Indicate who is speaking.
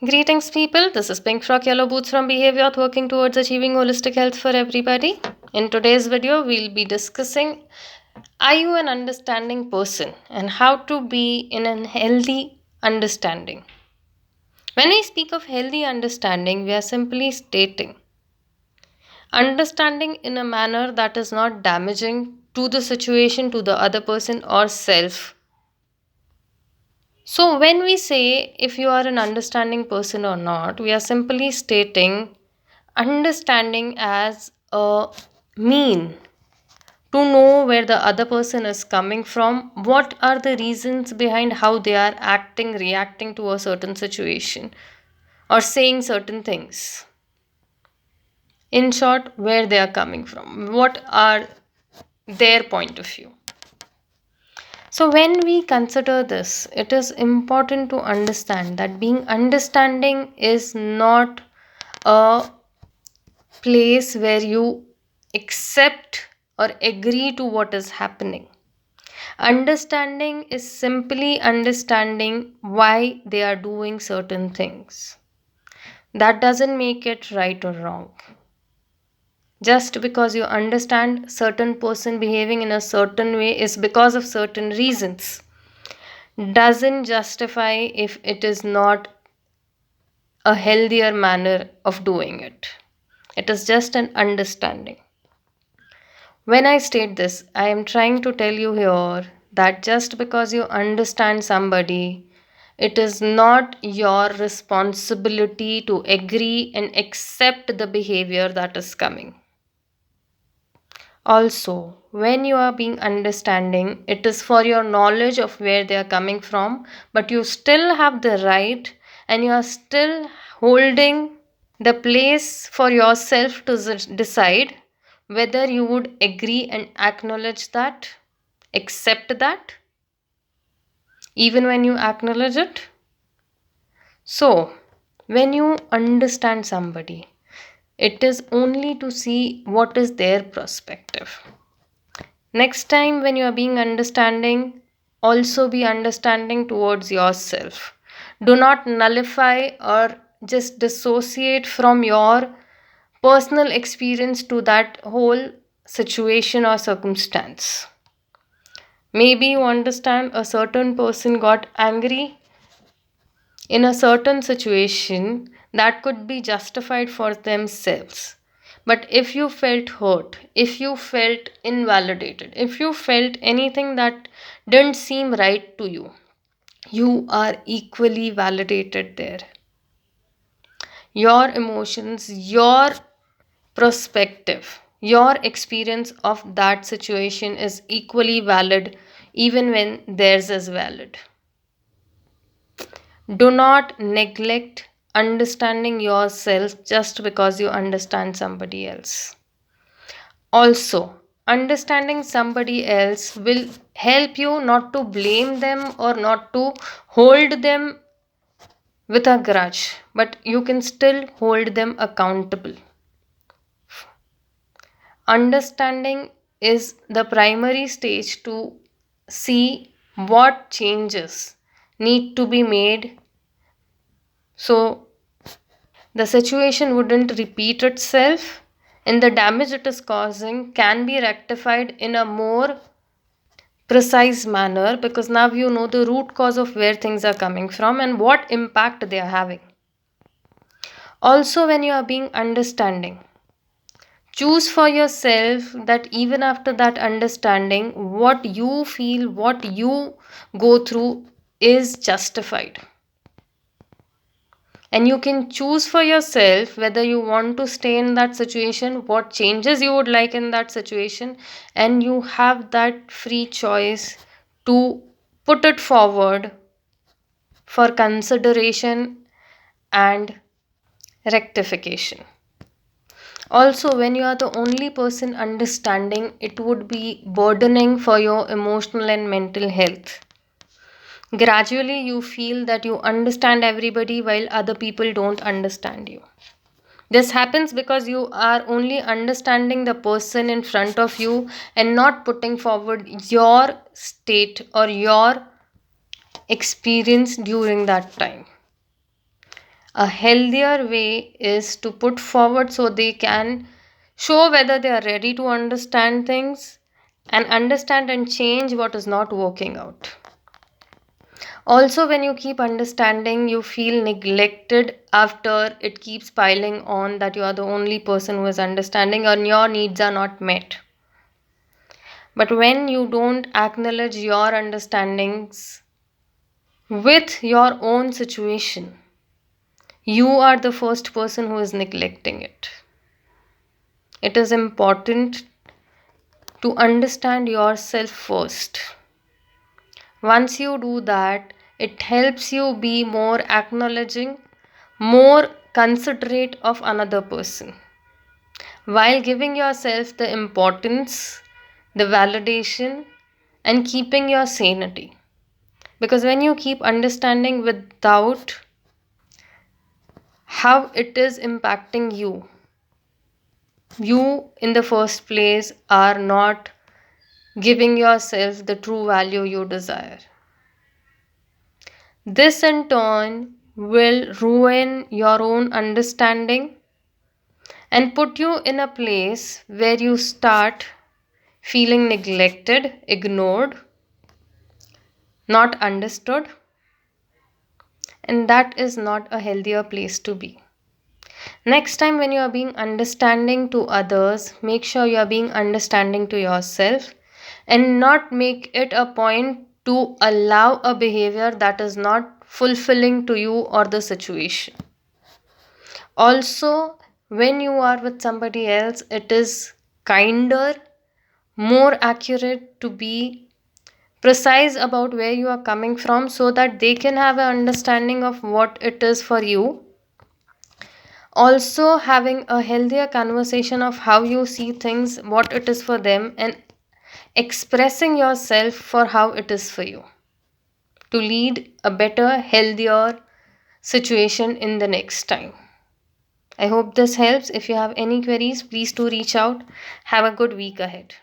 Speaker 1: Greetings, people. This is Pink Frock Yellow Boots from Behavior, working towards achieving holistic health for everybody. In today's video, we'll be discussing, are you an understanding person and how to be in a healthy understanding. When we speak of healthy understanding, we are simply stating understanding in a manner that is not damaging to the situation, to the other person, or self. So, when we say if you are an understanding person or not, we are simply stating understanding as a mean to know where the other person is coming from, what are the reasons behind how they are acting, reacting to a certain situation, or saying certain things. In short, where they are coming from, what are their point of view. So, when we consider this, it is important to understand that being understanding is not a place where you accept or agree to what is happening. Understanding is simply understanding why they are doing certain things. That doesn't make it right or wrong. Just because you understand certain person behaving in a certain way is because of certain reasons doesn't justify if it is not a healthier manner of doing it. It is just an understanding. When I state this, I am trying to tell you here that just because you understand somebody, it is not your responsibility to agree and accept the behavior that is coming. Also, when you are being understanding, it is for your knowledge of where they are coming from, but you still have the right and you are still holding the place for yourself to decide whether you would agree and acknowledge that, accept that, even when you acknowledge it. So, when you understand somebody, it is only to see what is their perspective. Next time, when you are being understanding, also be understanding towards yourself. Do not nullify or just dissociate from your personal experience to that whole situation or circumstance. Maybe you understand a certain person got angry in a certain situation that could be justified for themselves. But if you felt hurt, if you felt invalidated, if you felt anything that didn't seem right to you, you are equally validated there. Your emotions, your perspective, your experience of that situation is equally valid even when theirs is valid. Do not neglect understanding yourself just because you understand somebody else. Also, understanding somebody else will help you not to blame them or not to hold them with a grudge, but you can still hold them accountable. Understanding is the primary stage to see what changes need to be made so the situation wouldn't repeat itself and the damage it is causing can be rectified in a more precise manner because now you know the root cause of where things are coming from and what impact they are having. Also, when you are being understanding, choose for yourself that even after that understanding, what you feel, what you go through is justified. And you can choose for yourself whether you want to stay in that situation, what changes you would like in that situation, and you have that free choice to put it forward for consideration and rectification. Also, when you are the only person understanding, it would be burdening for your emotional and mental health. Gradually, you feel that you understand everybody while other people don't understand you. This happens because you are only understanding the person in front of you and not putting forward your state or your experience during that time. A healthier way is to put forward so they can show whether they are ready to understand things and understand and change what is not working out. Also, when you keep understanding, you feel neglected after it keeps piling on that you are the only person who is understanding and your needs are not met. But when you don't acknowledge your understandings with your own situation, you are the first person who is neglecting it. It is important to understand yourself first. Once you do that, it helps you be more acknowledging, more considerate of another person, while giving yourself the importance, the validation, and keeping your sanity. Because when you keep understanding without how it is impacting you, you in the first place are not giving yourself the true value you desire. This in turn will ruin your own understanding and put you in a place where you start feeling neglected, ignored, not understood, and that is not a healthier place to be. Next time, when you are being understanding to others, make sure you are being understanding to yourself and not make it a point to allow a behavior that is not fulfilling to you or the situation. Also, when you are with somebody else, it is kinder, more accurate to be precise about where you are coming from so that they can have an understanding of what it is for you. Also, having a healthier conversation of how you see things, what it is for them, and expressing yourself for how it is for you to lead a better, healthier situation in the next time. I hope this helps. If you have any queries, please do reach out. Have a good week ahead.